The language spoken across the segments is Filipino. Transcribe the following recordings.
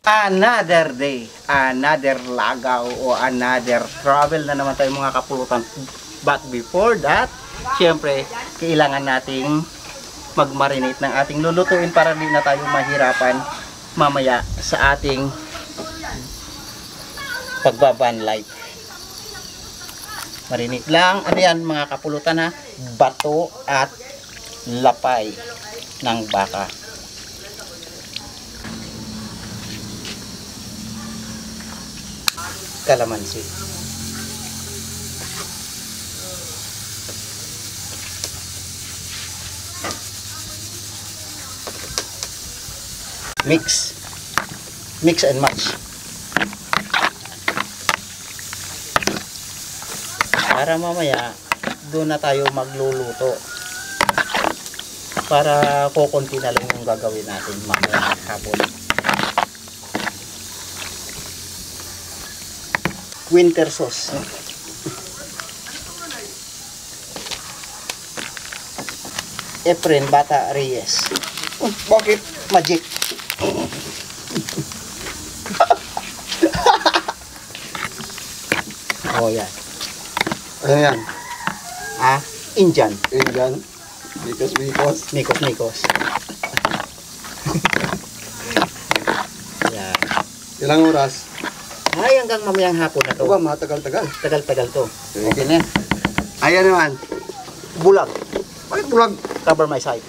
Another day, another lagaw o another travel na naman tayo mga kapulutan. But before that, syempre, kailangan nating mag-marinate ng ating lulutuin para di na tayo mahirapan mamaya sa ating pagbaban life. Marinate lang, ano yan mga kapulutan ha, bato at lapay ng baka. Kalamansi. Mix and match. Para mamaya doon na tayo magluluto. Para kukunti na lang yung gagawin natin mamaya hapon. Winter sauce. Efren Bata Reyes. Bakit? Magic. Oh yan. Ano yan? Ah, Indian. Indian. Mikos. Mikos. Yan. Ilang oras? Ay, hanggang mamayang hapon na to. Aba, matagal-tagal. Tagal-tagal to. Okay na. Ayan naman. Bulag. Bakit bulag? Cover my side.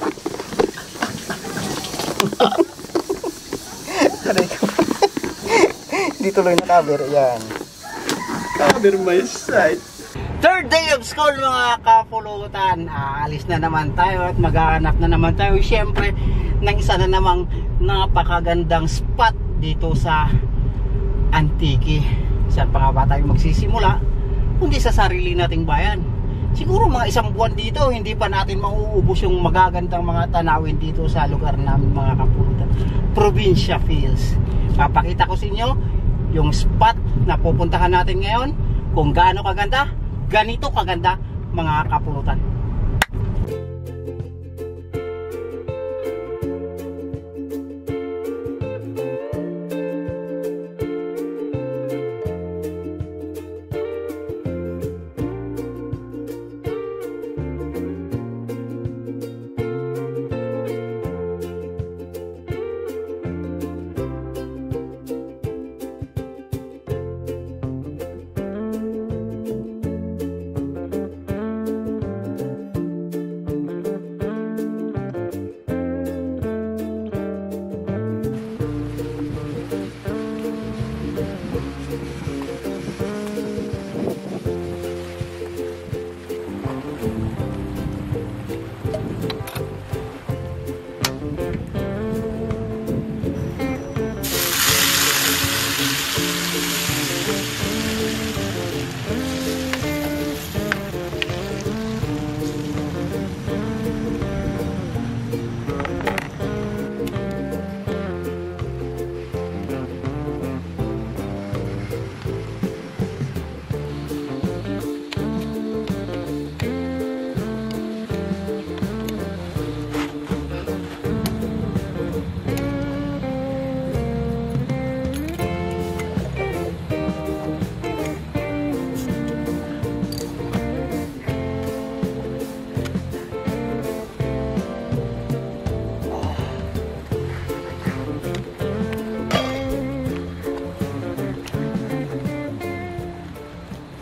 Hindi tuloy na cover. Yan. Cover my side. Third day of school mga kapulutan. Aalis na naman tayo at maghahanap na naman tayo. Siyempre, ng isa na namang napakagandang spot dito sa Antique. Saan pa nga ba tayo magsisimula? Kundi sa sarili nating bayan. Siguro mga isang buwan dito, hindi pa natin mauubos yung magagandang mga tanawin dito sa lugar namin mga kapulutan. Probinsya feels. Papakita ko sa inyo yung spot na pupuntahan natin ngayon. Kung gaano kaganda, ganito kaganda mga kapulutan.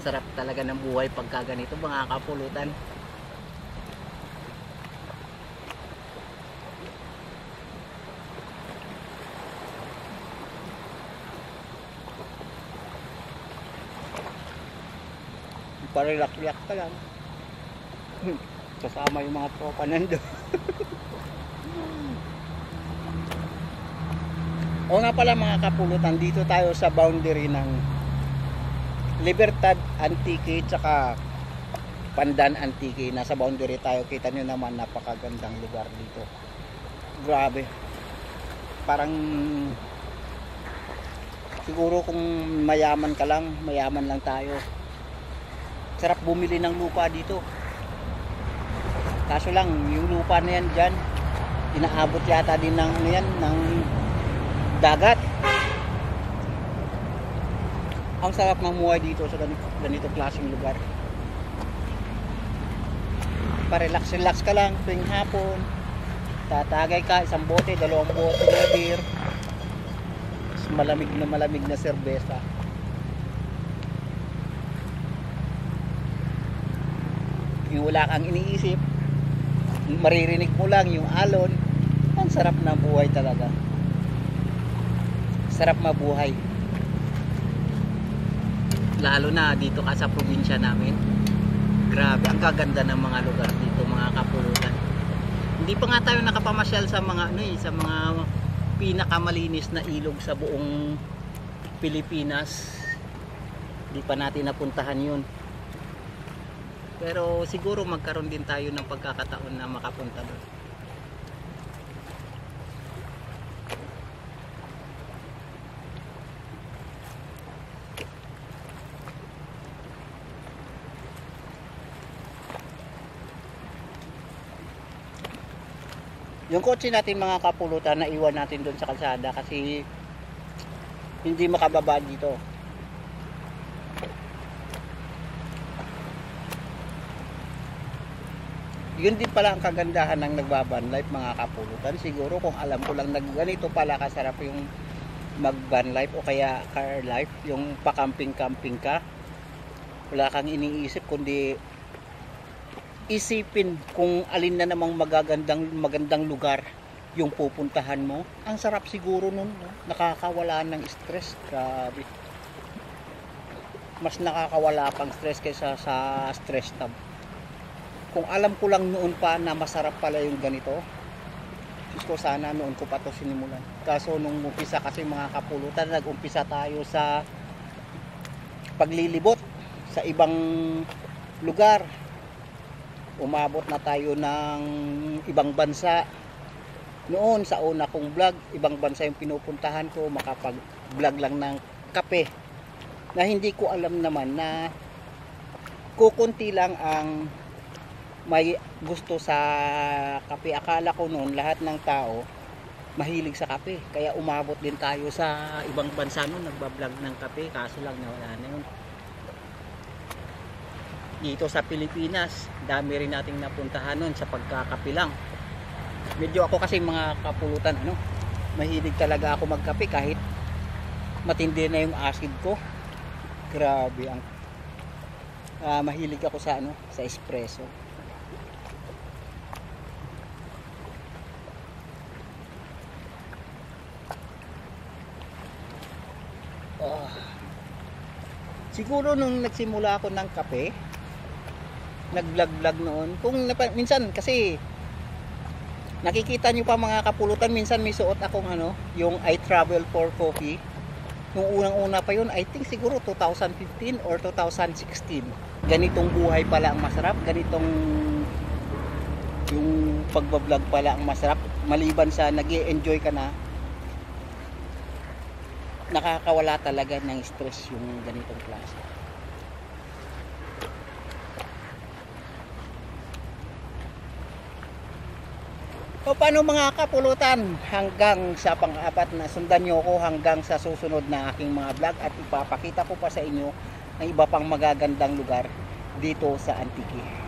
Sarap talaga ng buhay pagka ganito mga kapulutan. Parilak-lak ka lang. Kasama yung mga tropa nandun. O nga pala mga kapulutan, dito tayo sa boundary ng Libertad Antique tsaka Pandan Antique. Nasa boundary tayo. Kita nyo naman, napakagandang lugar dito. Grabe. Parang siguro kung mayaman ka lang, mayaman lang tayo. Sarap bumili ng lupa dito. Kaso lang, yung lupa na yan dyan, inaabot yata din ng, ano yan, ng dagat. Ang sarap mamuhay dito sa ganito klaseng lugar. Pa-relax ka lang tuwing hapon. Tatagay ka, isang bote, dalawang bote na beer. Malamig na serbesa. Yung wala kang iniisip, maririnig mo lang yung alon. Ang sarap ng buhay talaga. Sarap mabuhay. Lalo na dito ka sa probinsya namin. Grabe, ang gaganda ng mga lugar dito, mga kapulutan. Hindi pa nga tayo nakapamasyal sa mga sa mga pinakamalinis na ilog sa buong Pilipinas. Hindi pa natin napuntahan 'yun. Pero siguro magkaroon din tayo ng pagkakataon na makapunta doon. Yung kotse natin mga kapulutan na iwan natin doon sa kalsada kasi hindi makababa dito. Yun din pala ang kagandahan ng nagbaban life mga kapulutan. Siguro kung alam ko lang ganito pala kasarap yung magban life o kaya car life, yung pakamping-camping ka. Wala kang iniisip kundi isipin kung alin na namang magandang lugar yung pupuntahan mo. Ang sarap siguro nun, no? Nakakawala ng stress. Grabe. Mas nakakawala pang stress kaysa sa stress tab. Kung alam ko lang noon pa na masarap pala yung ganito, Diyos ko, sana noon ko pa ito sinimulan. Kaso nung umpisa kasi mga kapulutan, nag-umpisa tayo sa paglilibot sa ibang lugar. Umabot na tayo ng ibang bansa. Noon sa una kong vlog, ibang bansa yung pinupuntahan ko, makapag-vlog lang ng kape. Na hindi ko alam naman na kukunti lang ang may gusto sa kape. Akala ko noon lahat ng tao mahilig sa kape. Kaya umabot din tayo sa ibang bansa noon, nagbablog ng kape. Kaso lang nawala na yun. Dito sa Pilipinas, dami rin nating napuntahan noon sa pagkakape lang. Medyo ako kasi mga kapulutan, mahilig talaga ako magkape kahit matindi na yung acid ko. Grabe ang mahilig ako sa sa espresso. Siguro nung nagsimula ako ng kape, nag-vlog noon, minsan kasi nakikita nyo pa mga kapulutan, minsan may suot akong yung I travel for coffee. Nung unang-una pa yun, I think siguro 2015 or 2016. Ganitong buhay pala ang masarap, ganitong yung pagbablog pala ang masarap, maliban sa nag-i-enjoy ka na, nakakawala talaga ng stress yung ganitong klase. O paano mga kapulutan, hanggang sa pang-apat na sundan nyo ko hanggang sa susunod na aking mga vlog at ipapakita ko pa sa inyo ang iba pang magagandang lugar dito sa Antique.